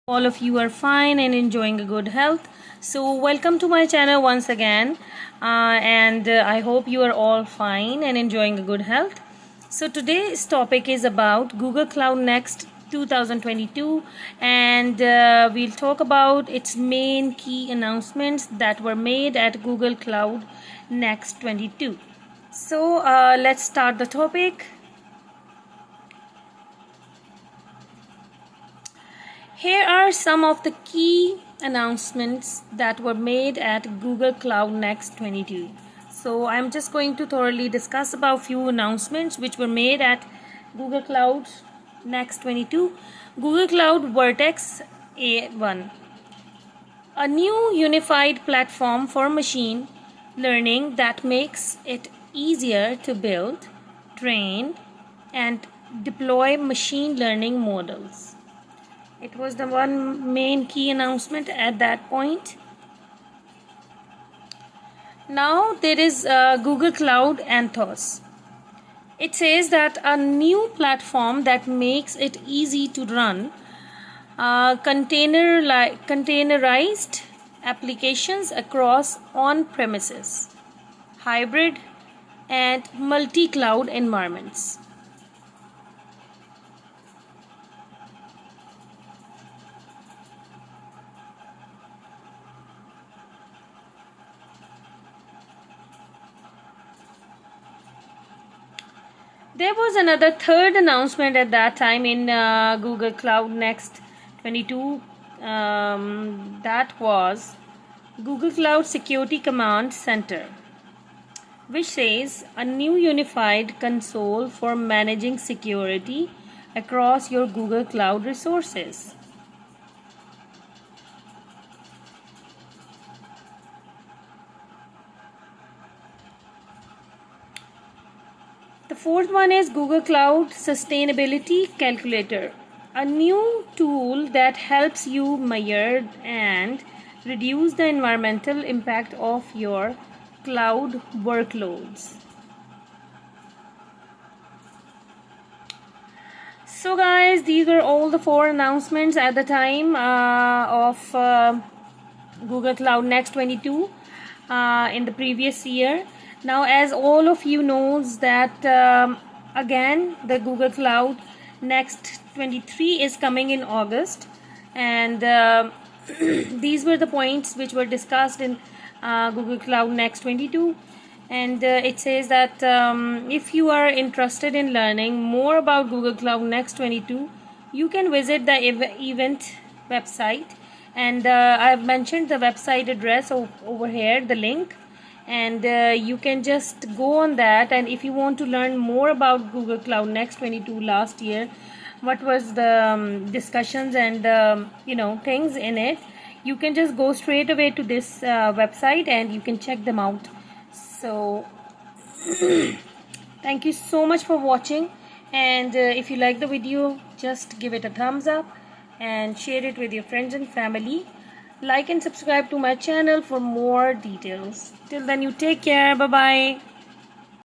All of you are fine and enjoying a good health. So welcome to my channel once again, and I hope you are all fine and enjoying a good health. So today's topic is about Google Cloud Next 2022, and we'll talk about its main key announcements that were made at Google Cloud Next 22. So let's start the topic. Here are some of the key announcements that were made at Google Cloud Next 22. So I'm just going to thoroughly discuss about few announcements which were made at Google Cloud Next 22. Google Cloud Vertex A1, a new unified platform for machine learning that makes it easier to build, train, and deploy machine learning models. It was the one main key announcement at that point. Now there is Google Cloud Anthos. It says that a new platform that makes it easy to run containerized applications across on-premises, hybrid, and multi-cloud environments. There was another third announcement at that time in Google Cloud Next 22. That was Google Cloud Security Command Center, which says a new unified console for managing security across your Google Cloud resources. The fourth one is Google Cloud Sustainability Calculator, a new tool that helps you measure and reduce the environmental impact of your cloud workloads. So guys, these were all the four announcements at the time of Google Cloud Next 22 in the previous year. Now, as all of you knows that again the Google Cloud Next 23 is coming in August, and these were the points which were discussed in Google Cloud Next 22. And it says that if you are interested in learning more about Google Cloud Next 22, you can visit the event website, and I have mentioned the website address over here, the link, and you can just go on that. And if you want to learn more about Google Cloud Next 22 last year, what was the discussions and things in it, you can just go straight away to this website and you can check them out. So thank you so much for watching, and if you like the video, just give it a thumbs up and share it with your friends and family. Like and subscribe to my channel for more details. Till then, you take care. Bye bye.